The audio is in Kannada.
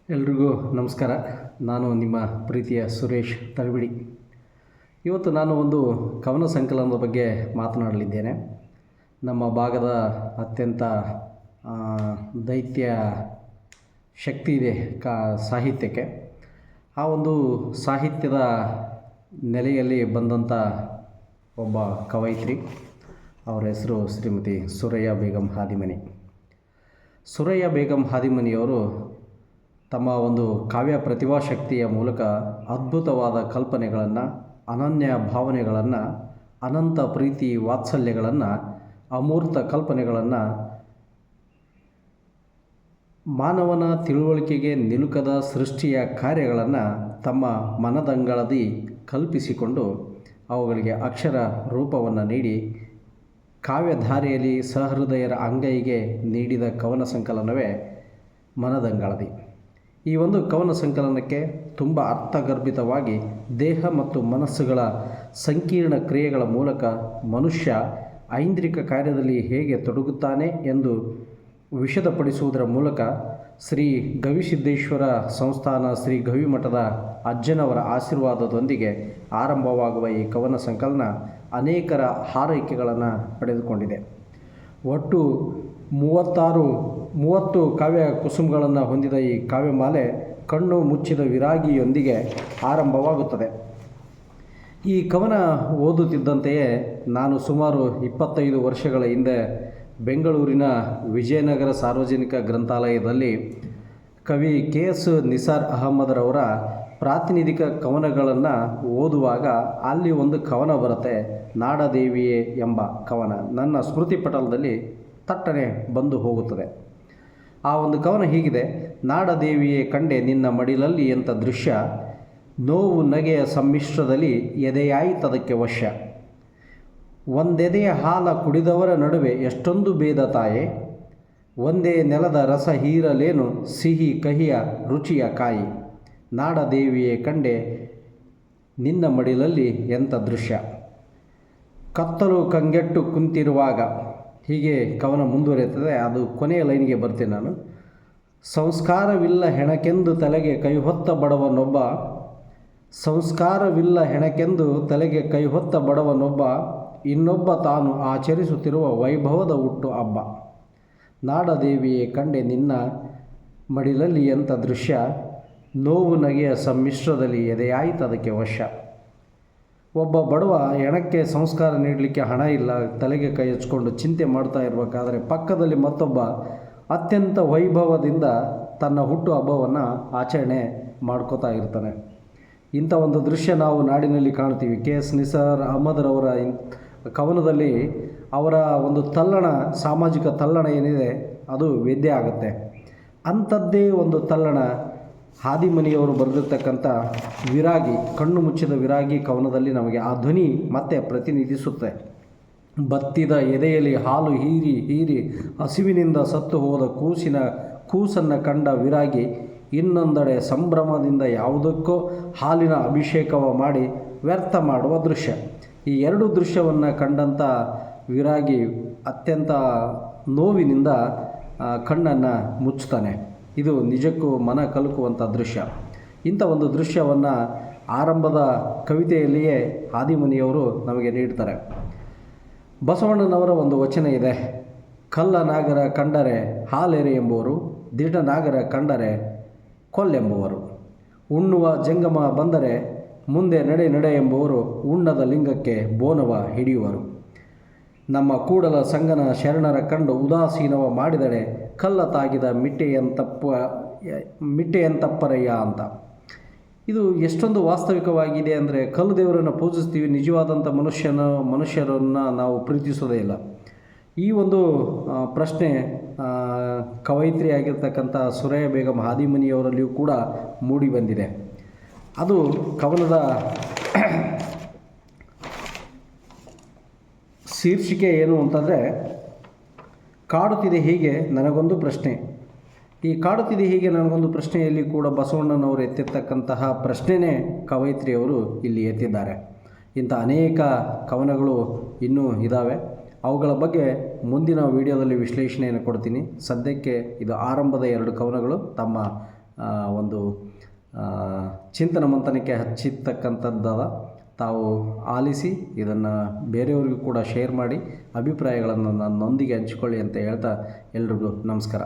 ಎಲ್ರಿಗೂ ನಮಸ್ಕಾರ. ನಾನು ನಿಮ್ಮ ಪ್ರೀತಿಯ ಸುರೇಶ್ ತಳಬಿಡಿ. ಇವತ್ತು ನಾನು ಒಂದು ಕವನ ಸಂಕಲನದ ಬಗ್ಗೆ ಮಾತನಾಡಲಿದ್ದೇನೆ. ನಮ್ಮ ಭಾಗದ ಅತ್ಯಂತ ದೈತ್ಯ ಶಕ್ತಿ ಇದೆ ಸಾಹಿತ್ಯಕ್ಕೆ. ಆ ಒಂದು ಸಾಹಿತ್ಯದ ನೆಲೆಯಲ್ಲಿ ಬಂದಂಥ ಒಬ್ಬ ಕವಯಿತ್ರಿ, ಅವರ ಹೆಸರು ಶ್ರೀಮತಿ ಸುರಯ್ಯ ಬೇಗಂ ಹಾದಿಮನಿ. ಸುರಯ್ಯ ಬೇಗಂ ಹಾದಿಮನಿಯವರು ತಮ್ಮ ಒಂದು ಕಾವ್ಯ ಪ್ರತಿಭಾಶಕ್ತಿಯ ಮೂಲಕ ಅದ್ಭುತವಾದ ಕಲ್ಪನೆಗಳನ್ನು, ಅನನ್ಯ ಭಾವನೆಗಳನ್ನು, ಅನಂತ ಪ್ರೀತಿ ವಾತ್ಸಲ್ಯಗಳನ್ನು, ಅಮೂರ್ತ ಕಲ್ಪನೆಗಳನ್ನು, ಮಾನವನ ತಿಳುವಳಿಕೆಗೆ ನಿಲುಕದ ಸೃಷ್ಟಿಯ ಕಾರ್ಯಗಳನ್ನು ತಮ್ಮ ಮನದಂಗಳದಿ ಕಲ್ಪಿಸಿಕೊಂಡು ಅವುಗಳಿಗೆ ಅಕ್ಷರ ರೂಪವನ್ನು ನೀಡಿ ಕಾವ್ಯಧಾರೆಯಲ್ಲಿ ಸಹೃದಯರ ಅಂಗೈಗೆ ನೀಡಿದ ಕವನ ಸಂಕಲನವೇ ಮನದಂಗಳದಿ. ಈ ಒಂದು ಕವನ ಸಂಕಲನಕ್ಕೆ ತುಂಬ ಅರ್ಥಗರ್ಭಿತವಾಗಿ ದೇಹ ಮತ್ತು ಮನಸ್ಸುಗಳ ಸಂಕೀರ್ಣ ಕ್ರಿಯೆಗಳ ಮೂಲಕ ಮನುಷ್ಯ ಐಂದ್ರಿಕ ಕಾರ್ಯದಲ್ಲಿ ಹೇಗೆ ತೊಡಗುತ್ತಾನೆ ಎಂದು ವಿಷದಪಡಿಸುವುದರ ಮೂಲಕ ಶ್ರೀ ಗವಿಸಿದ್ದೇಶ್ವರ ಸಂಸ್ಥಾನ ಶ್ರೀ ಗವಿಮಠದ ಅಜ್ಜನವರ ಆಶೀರ್ವಾದದೊಂದಿಗೆ ಆರಂಭವಾಗುವ ಈ ಕವನ ಸಂಕಲನ ಅನೇಕರ ಹಾರೈಕೆಗಳನ್ನು ಪಡೆದುಕೊಂಡಿದೆ. ಒಟ್ಟು 30 ಕಾವ್ಯ ಕುಸುಮಗಳನ್ನು ಹೊಂದಿದ ಈ ಕಾವ್ಯಮಾಲೆ ಕಣ್ಣು ಮುಚ್ಚಿದ ವಿರಾಗಿಯೊಂದಿಗೆ ಆರಂಭವಾಗುತ್ತದೆ. ಈ ಕವನ ಓದುತ್ತಿದ್ದಂತೆಯೇ ನಾನು ಸುಮಾರು 25 ವರ್ಷಗಳ ಹಿಂದೆ ಬೆಂಗಳೂರಿನ ವಿಜಯನಗರ ಸಾರ್ವಜನಿಕ ಗ್ರಂಥಾಲಯದಲ್ಲಿ ಕವಿ KS ನಿಸಾರ್ ಅಹಮದ್ರವರ ಪ್ರಾತಿನಿಧಿಕ ಕವನಗಳನ್ನು ಓದುವಾಗ ಅಲ್ಲಿ ಒಂದು ಕವನ ಬರುತ್ತೆ, ನಾಡದೇವಿಯೇ ಎಂಬ ಕವನ ನನ್ನ ಸ್ಮೃತಿ ಪಟಲದಲ್ಲಿ ತಟ್ಟನೆ ಬಂದು ಹೋಗುತ್ತದೆ. ಆ ಒಂದು ಕವನ ಹೀಗಿದೆ: ನಾಡದೇವಿಯೇ ಕಂಡೆ ನಿನ್ನ ಮಡಿಲಲ್ಲಿ ಎಂಥ ದೃಶ್ಯ, ನೋವು ನಗೆಯ ಸಮ್ಮಿಶ್ರದಲ್ಲಿ ಎದೆಯಾಯಿತದಕ್ಕೆ ವಶ, ಒಂದೆದೆಯ ಹಾಲ ಕುಡಿದವರ ನಡುವೆ ಎಷ್ಟೊಂದು ಭೇದ ತಾಯೆ, ಒಂದೇ ನೆಲದ ರಸ ಹೀರಲೇನು ಸಿಹಿ ಕಹಿಯ ರುಚಿಯ ಕಾಯಿ, ನಾಡದೇವಿಯೇ ಕಂಡೆ ನಿನ್ನ ಮಡಿಲಲ್ಲಿ ಎಂಥ ದೃಶ್ಯ. ಕತ್ತಲು ಕಂಗೆಟ್ಟು ಕುಂತಿರುವಾಗ, ಹೀಗೆ ಕವನ ಮುಂದುವರಿಯುತ್ತದೆ. ಅದು ಕೊನೆಯ ಲೈನಿಗೆ ಬರ್ತೀನಿ ನಾನು. ಸಂಸ್ಕಾರವಿಲ್ಲ ಹೆಣಕೆಂದು ತಲೆಗೆ ಕೈಹೊತ್ತ ಬಡವನೊಬ್ಬ, ಸಂಸ್ಕಾರವಿಲ್ಲ ಹೆಣಕೆಂದು ತಲೆಗೆ ಕೈಹೊತ್ತ ಬಡವನೊಬ್ಬ, ಇನ್ನೊಬ್ಬ ತಾನು ಆಚರಿಸುತ್ತಿರುವ ವೈಭವದ ಹುಟ್ಟು ಹಬ್ಬ, ನಾಡದೇವಿಯೇ ಕಂಡೆ ನಿನ್ನ ಮಡಿಲಲ್ಲಿ ಎಂಥ ದೃಶ್ಯ, ನೋವು ನಗೆಯ ಸಮ್ಮಿಶ್ರದಲ್ಲಿ ಎದೆಯಾಯಿತದಕ್ಕೆ ವಶ. ಒಬ್ಬ ಬಡವ ಹೆಣಕ್ಕೆ ಸಂಸ್ಕಾರ ನೀಡಲಿಕ್ಕೆ ಹಣ ಇಲ್ಲ, ತಲೆಗೆ ಕೈ ಹಚ್ಕೊಂಡು ಚಿಂತೆ ಮಾಡ್ತಾ ಇರಬೇಕಾದ್ರೆ ಪಕ್ಕದಲ್ಲಿ ಮತ್ತೊಬ್ಬ ಅತ್ಯಂತ ವೈಭವದಿಂದ ತನ್ನ ಹುಟ್ಟು ಹಬ್ಬವನ್ನು ಆಚರಣೆ ಮಾಡ್ಕೋತಾ ಇರ್ತಾನೆ. ಇಂಥ ಒಂದು ದೃಶ್ಯ ನಾವು ನಾಡಿನಲ್ಲಿ ಕಾಣ್ತೀವಿ. KS ನಿಸಾರ್ ಅಹಮದ್ರವರ ಕವನದಲ್ಲಿ ಅವರ ಒಂದು ತಲ್ಲಣ, ಸಾಮಾಜಿಕ ತಲ್ಲಣ ಏನಿದೆ ಅದು ವೇದ್ಯ ಆಗುತ್ತೆ. ಅಂಥದ್ದೇ ಒಂದು ತಲ್ಲಣ ಹಾದಿಮನಿಯವರು ಬರೆದಿರ್ತಕ್ಕಂಥ ವಿರಾಗಿ, ಕಣ್ಣು ಮುಚ್ಚಿದ ವಿರಾಗಿ ಕವನದಲ್ಲಿ ನಮಗೆ ಆ ಧ್ವನಿ ಮತ್ತೆ ಪ್ರತಿನಿಧಿಸುತ್ತೆ. ಬತ್ತಿದ ಎದೆಯಲ್ಲಿ ಹಾಲು ಹೀರಿ ಹೀರಿ ಹಸಿವಿನಿಂದ ಸತ್ತು ಹೋದ ಕೂಸನ್ನು ಕಂಡ ವಿರಾಗಿ ಇನ್ನೊಂದೆಡೆ ಸಂಭ್ರಮದಿಂದ ಯಾವುದಕ್ಕೋ ಹಾಲಿನ ಅಭಿಷೇಕವ ಮಾಡಿ ವ್ಯರ್ಥ ಮಾಡುವ ದೃಶ್ಯ. ಈ ಎರಡು ದೃಶ್ಯವನ್ನು ಕಂಡಂಥ ವಿರಾಗಿ ಅತ್ಯಂತ ನೋವಿನಿಂದ ಕಣ್ಣನ್ನು ಮುಚ್ಚುತ್ತಾನೆ. ಇದು ನಿಜಕ್ಕೂ ಮನ ಕಲುಕುವಂಥ ದೃಶ್ಯ. ಇಂಥ ಒಂದು ದೃಶ್ಯವನ್ನು ಆರಂಭದ ಕವಿತೆಯಲ್ಲಿಯೇ ಹಾದಿಮನಿಯವರು ನಮಗೆ ನೀಡ್ತಾರೆ. ಬಸವಣ್ಣನವರ ಒಂದು ವಚನ ಇದೆ: ಕಲ್ಲ ನಾಗರ ಕಂಡರೆ ಹಾಲೆರೆ ಎಂಬುವರು, ದಿಢ ನಾಗರ ಕಂಡರೆ ಕೊಲ್ಲೆಂಬುವರು, ಉಣ್ಣುವ ಜಂಗಮ ಬಂದರೆ ಮುಂದೆ ನಡೆ ಎಂಬುವರು, ಉಣ್ಣದ ಲಿಂಗಕ್ಕೆ ಬೋನವ ಹಿಡಿಯುವರು, ನಮ್ಮ ಕೂಡಲ ಸಂಗನ ಶರಣರ ಕಂಡು ಉದಾಸೀನವ ಮಾಡಿದಡೆ ಕಲ್ಲ ತಾಗಿದ ಮಿಟ್ಟೆಯಂತಪ್ಪರಯ್ಯ ಅಂತ. ಇದು ಎಷ್ಟೊಂದು ವಾಸ್ತವಿಕವಾಗಿದೆ ಅಂದರೆ, ಕಲ್ಲು ದೇವರನ್ನು ಪೂಜಿಸ್ತೀವಿ, ನಿಜವಾದಂಥ ಮನುಷ್ಯರನ್ನು ನಾವು ಪ್ರೀತಿಸೋದೇ ಇಲ್ಲ. ಈ ಒಂದು ಪ್ರಶ್ನೆ ಕವಯಿತ್ರಿಯಾಗಿರ್ತಕ್ಕಂಥ ಸುರಯ್ಯ ಬೇಗಂ ಹಾದಿಮನಿಯವರಲ್ಲಿಯೂ ಕೂಡ ಮೂಡಿ ಬಂದಿದೆ. ಅದು ಕವನದ ಶೀರ್ಷಿಕೆ ಏನು ಅಂತಂದರೆ, ಕಾಡುತ್ತಿದೆ ಹೀಗೆ ನನಗೊಂದು ಪ್ರಶ್ನೆ. ಈ ಕಾಡುತ್ತಿದೆ ಹೀಗೆ ನನಗೊಂದು ಪ್ರಶ್ನೆಯಲ್ಲಿ ಕೂಡ ಬಸವಣ್ಣನವರು ಎತ್ತಿರ್ತಕ್ಕಂತಹ ಪ್ರಶ್ನೆನೇ ಕವಯಿತ್ರಿಯವರು ಇಲ್ಲಿ ಎತ್ತಿದ್ದಾರೆ. ಇಂಥ ಅನೇಕ ಕವನಗಳು ಇನ್ನೂ ಇದ್ದಾವೆ. ಅವುಗಳ ಬಗ್ಗೆ ಮುಂದಿನ ವಿಡಿಯೋದಲ್ಲಿ ವಿಶ್ಲೇಷಣೆಯನ್ನು ಕೊಡ್ತೀನಿ. ಸದ್ಯಕ್ಕೆ ಇದು ಆರಂಭದ 2 ಕವನಗಳು. ತಮ್ಮ ಒಂದು ಚಿಂತನ ಮಂಥನಕ್ಕೆ ಹಚ್ಚಿರ್ತಕ್ಕಂಥದ್ದದ. ತಾವು ಆಲಿಸಿ ಇದನ್ನು ಬೇರೆಯವರಿಗೂ ಕೂಡ ಶೇರ್ ಮಾಡಿ ಅಭಿಪ್ರಾಯಗಳನ್ನು ನನ್ನೊಂದಿಗೆ ಹಂಚಿಕೊಳ್ಳಿ ಅಂತ ಹೇಳ್ತಾ ಎಲ್ರಿಗೂ ನಮಸ್ಕಾರ.